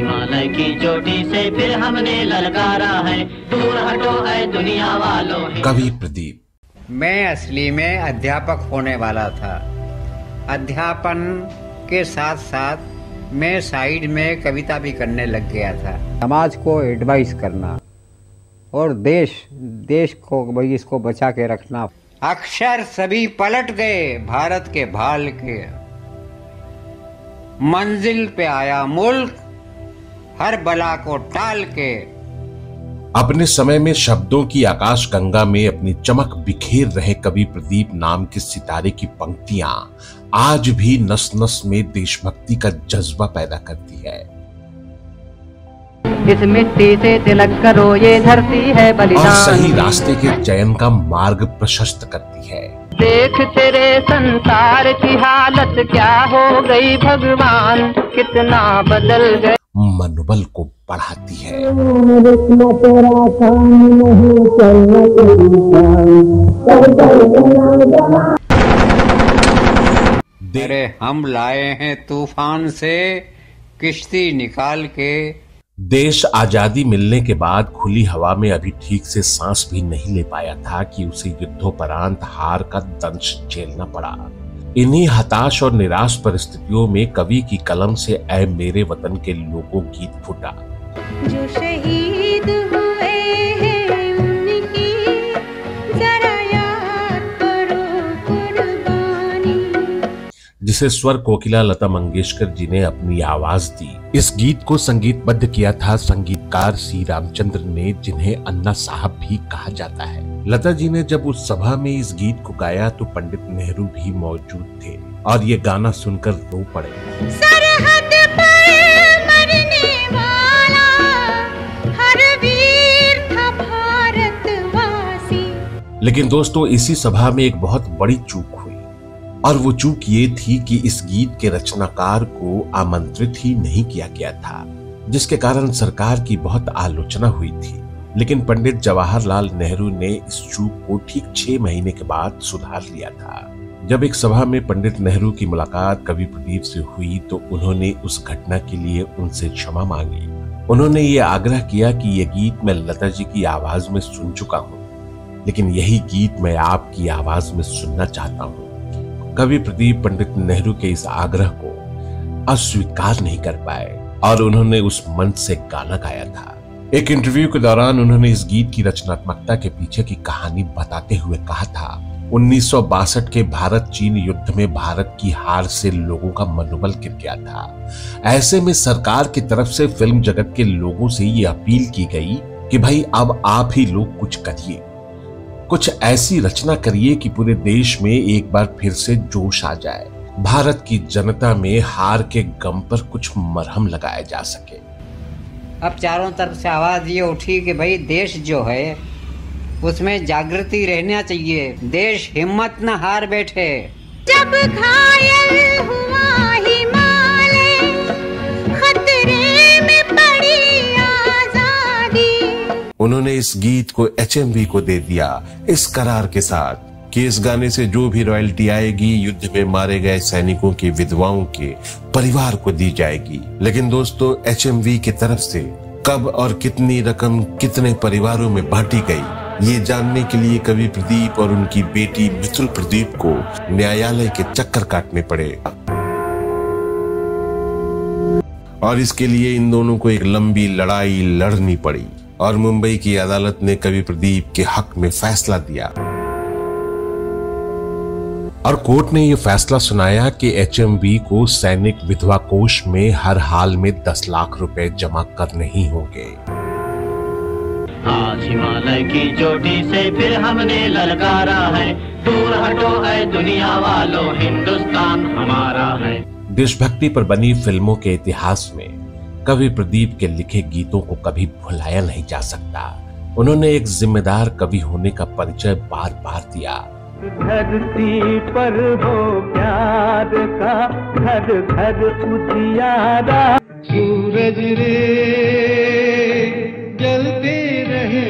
हिमालय की चोटी से फिर हमने ललकारा है, दूर हटो है दुनिया वालों। कवि प्रदीप। मैं असली में अध्यापक होने वाला था। अध्यापन के साथ साथ मैं साइड में कविता भी करने लग गया था। समाज को एडवाइस करना और देश को भाई इसको बचा के रखना। अक्षर सभी पलट गए भारत के भाल के, मंजिल पे आया मुल्क हर बला को टाल के। अपने समय में शब्दों की आकाश गंगा में अपनी चमक बिखेर रहे कवि प्रदीप नाम के सितारे की पंक्तियां आज भी नस नस में देशभक्ति का जज्बा पैदा करती है। इस मिट्टी से तिलक करो, ये धरती है बलिदान, और सही रास्ते के चयन का मार्ग प्रशस्त करती है। देख तेरे संसार की हालत क्या हो गई, भगवान कितना बदल गए। मनोबल को बढ़ाती है। अरे हम लाए हैं तूफान से किश्ती निकाल के। देश आजादी मिलने के बाद खुली हवा में अभी ठीक से सांस भी नहीं ले पाया था कि उसे युद्धोपरांत हार का दंश झेलना पड़ा। इन्हीं हताश और निराश परिस्थितियों में कवि की कलम से ऐ मेरे वतन के लोगों गीत फूटा। जो शहीद हुए हैं उनकी जरा याद करो कुर्बानी, जिसे स्वर कोकिला लता मंगेशकर जी ने अपनी आवाज दी। इस गीत को संगीतबद्ध किया था संगीतकार सी रामचंद्र ने, जिन्हें अन्ना साहब भी कहा जाता है। लता जी ने जब उस सभा में इस गीत को गाया तो पंडित नेहरू भी मौजूद थे और ये गाना सुनकर रो पड़े। सरहद पर मरने वाला हर वीर था भारतवासी। लेकिन दोस्तों, इसी सभा में एक बहुत बड़ी चूक हुई और वो चूक ये थी कि इस गीत के रचनाकार को आमंत्रित ही नहीं किया गया था, जिसके कारण सरकार की बहुत आलोचना हुई थी। लेकिन पंडित जवाहरलाल नेहरू ने इस चूक को ठीक 6 महीने के बाद सुधार लिया था। जब एक सभा में पंडित नेहरू की मुलाकात कवि प्रदीप से हुई तो उन्होंने उस घटना के लिए उनसे क्षमा मांगी। उन्होंने ये आग्रह किया कि ये गीत मैं लता जी की आवाज में सुन चुका हूँ, लेकिन यही गीत मैं आपकी आवाज में सुनना चाहता हूँ। कवि प्रदीप पंडित नेहरू के इस आग्रह को अस्वीकार नहीं कर पाए और उन्होंने उस मंच से गाना गाया था। एक इंटरव्यू के दौरान उन्होंने इस गीत की रचनात्मकता के पीछे की कहानी बताते हुए कहा था, 1962 के भारत चीन युद्ध में भारत की हार से लोगों का मनोबल गिर गया था। ऐसे में सरकार की तरफ से फिल्म जगत के लोगों से ये अपील की गई कि भाई अब आप ही लोग कुछ करिए, कुछ ऐसी रचना करिए कि पूरे देश में एक बार फिर से जोश आ जाए, भारत की जनता में हार के गम पर कुछ मरहम लगाया जा सके। अब चारों तरफ से आवाज ये उठी कि भाई देश जो है उसमें जागृति रहना चाहिए, देश हिम्मत न हार बैठे। जब घायल हुआ हिमालय खतरे में पड़ी आजादी। उन्होंने इस गीत को HMV को दे दिया इस करार के साथ कि इस गाने से जो भी रॉयल्टी आएगी युद्ध में मारे गए सैनिकों की विधवाओं के परिवार को दी जाएगी। लेकिन दोस्तों, HMV की तरफ से कब और कितनी रकम कितने परिवारों में बांटी गई, ये जानने के लिए कवि प्रदीप और उनकी बेटी मिथुल प्रदीप को न्यायालय के चक्कर काटने पड़े और इसके लिए इन दोनों को एक लंबी लड़ाई लड़नी पड़ी और मुंबई की अदालत ने कवि प्रदीप के हक में फैसला दिया और कोर्ट ने यह फैसला सुनाया कि HMV को सैनिक विधवा कोष में हर हाल में 10 लाख रुपए जमा करने ही होंगे। आज हिमालय की चोटी से फिर हमने ललकारा है, दूर हटो है दुनिया वालों, हिंदुस्तान हमारा है। देशभक्ति पर बनी फिल्मों के इतिहास में कवि प्रदीप के लिखे गीतों को कभी भुलाया नहीं जा सकता। उन्होंने एक जिम्मेदार कवि होने का परिचय बार बार दिया। धरती पर हो प्यार का घर घर उजियारा, सूरज रे जलते रहे,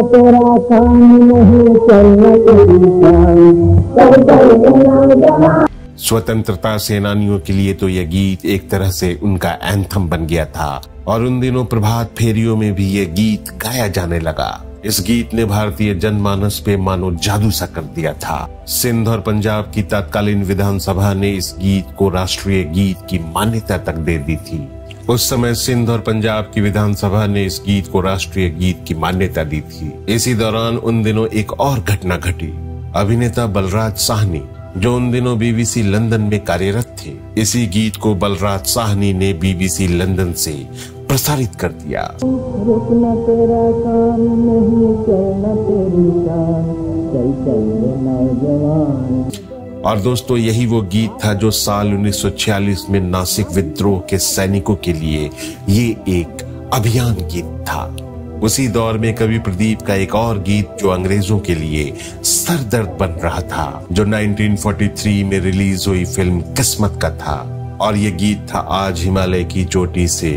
तेरा काम नहीं चलना। स्वतंत्रता सेनानियों के लिए तो यह गीत एक तरह से उनका एंथम बन गया था और उन दिनों प्रभात फेरियों में भी यह गीत गाया जाने लगा। इस गीत ने भारतीय जनमानस पे मानो जादू सा कर दिया था। सिंध और पंजाब की तत्कालीन विधानसभा ने इस गीत को राष्ट्रीय गीत की मान्यता तक दे दी थी। उस समय सिंध और पंजाब की विधानसभा ने इस गीत को राष्ट्रीय गीत की मान्यता दी थी। इसी दौरान उन दिनों एक और घटना घटी। अभिनेता बलराज साहनी, जो उन दिनों बीबीसी लंदन में कार्यरत थे, इसी गीत को बलराज साहनी ने बीबीसी लंदन से प्रसारित कर दिया। रुकना तेरा काम नहीं, चलना तेरी शान, चल चल नौजवान। और दोस्तों, यही वो गीत था जो साल 1946 में नासिक विद्रोह के सैनिकों के लिए ये एक अभियान गीत था। उसी दौर में कवि प्रदीप का एक और गीत जो अंग्रेजों के लिए सरदर्द बन रहा था, जो 1943 में रिलीज हुई फिल्म किस्मत का था, और ये गीत था आज हिमालय की चोटी से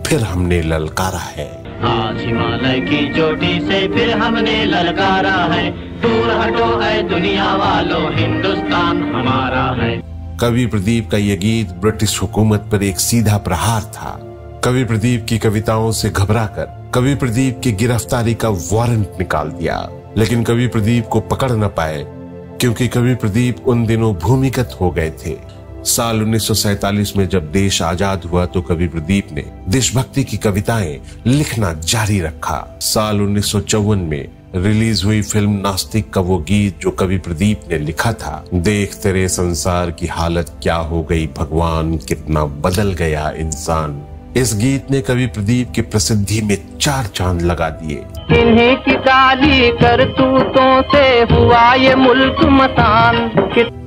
फिर हमने ललकारा है। आज हिमालय की चोटी से फिर हमने ललकारा है, दूर हटो है दुनिया वालों, हिंदुस्तान हमारा है। कवि प्रदीप का यह गीत ब्रिटिश हुकूमत पर एक सीधा प्रहार था। कवि प्रदीप की कविताओं से घबराकर कवि प्रदीप की गिरफ्तारी का वारंट निकाल दिया, लेकिन कवि प्रदीप को पकड़ न पाए क्योंकि कवि प्रदीप उन दिनों भूमिगत हो गए थे। साल 1947 में जब देश आजाद हुआ तो कवि प्रदीप ने देशभक्ति की कविताएं लिखना जारी रखा। साल 1954 में रिलीज हुई फिल्म नास्तिक का वो गीत जो कवि प्रदीप ने लिखा था, देख तेरे संसार की हालत क्या हो गई भगवान, कितना बदल गया इंसान। इस गीत ने कवि प्रदीप की प्रसिद्धि में 4 चांद लगा दिए। इन्हीं की काली करतूतों से हुआ ये मुल्क मसान।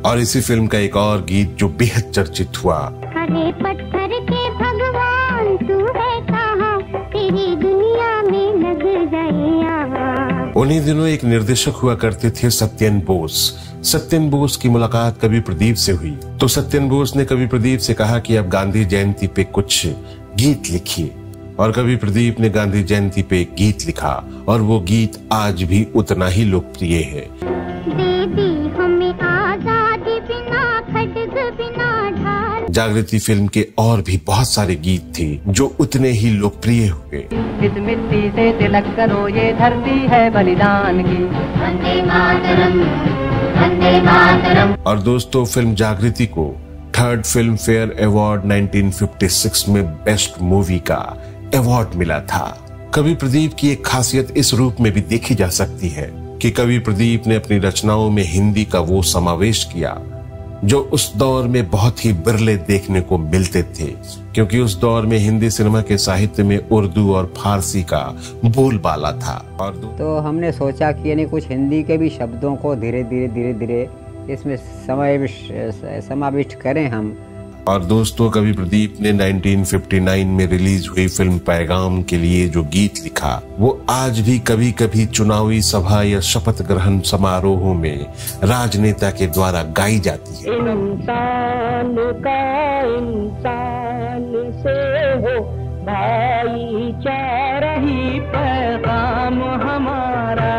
और इसी फिल्म का एक और गीत जो बेहद चर्चित हुआ, हरे पत्थर के भगवान तू है कहाँ, तेरी दुनिया में लग जाए यहाँ। उन्हीं दिनों एक निर्देशक हुआ करते थे सत्येन बोस। सत्येन बोस की मुलाकात कवि प्रदीप से हुई तो सत्येन बोस ने कवि प्रदीप से कहा कि अब गांधी जयंती पे कुछ गीत लिखिए, और कवि प्रदीप ने गांधी जयंती पे एक गीत लिखा और वो गीत आज भी उतना ही लोकप्रिय है। दे दी हमें आजादी बिना खड्ग बिना ढाल। जागृति फिल्म के और भी बहुत सारे गीत थे जो उतने ही लोकप्रिय हुए। इस मिट्टी से तिलक करो, ये धरती है बलिदान की। वंदे मातरम, वंदे मातरम। और दोस्तों, फिल्म जागृति को 3rd फिल्म फेयर अवार्ड 1956 में बेस्ट मूवी का अवार्ड मिला था। कवि प्रदीप की एक खासियत इस रूप में भी देखी जा सकती है कि कवि प्रदीप ने अपनी रचनाओं में हिंदी का वो समावेश किया जो उस दौर में बहुत ही बिरले देखने को मिलते थे, क्योंकि उस दौर में हिंदी सिनेमा के साहित्य में उर्दू और फारसी का बोलबाला था। और तो हमने सोचा कि यानी कुछ हिंदी के भी शब्दों को धीरे धीरे इसमें समाविष्ट करें हम। और दोस्तों, कवि प्रदीप ने 1959 में रिलीज हुई फिल्म पैगाम के लिए जो गीत लिखा वो आज भी कभी कभी चुनावी सभा या शपथ ग्रहण समारोहों में राजनेता के द्वारा गाई जाती है। इंसान का इंसान से हो भाईचारा ही पैगाम हमारा।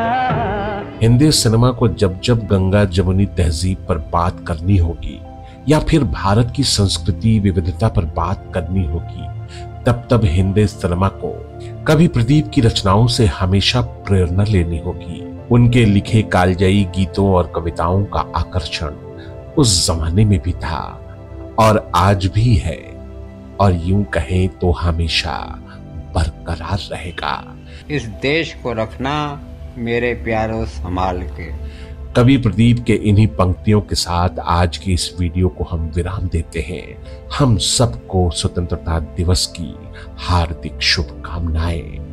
हिंदी सिनेमा को जब जब गंगा जमुनी तहजीब पर बात करनी होगी या फिर भारत की संस्कृति विविधता पर बात करनी होगी, तब तब हिंदी सिनेमा को कवि प्रदीप की रचनाओं से हमेशा प्रेरणा लेनी होगी। उनके लिखे कालजयी गीतों और कविताओं का आकर्षण उस जमाने में भी था और आज भी है, और यूं कहें तो हमेशा बरकरार रहेगा। इस देश को रखना मेरे प्यारों संभाल के। कवि प्रदीप के इन्हीं पंक्तियों के साथ आज की इस वीडियो को हम विराम देते हैं। हम सबको स्वतंत्रता दिवस की हार्दिक शुभकामनाएं।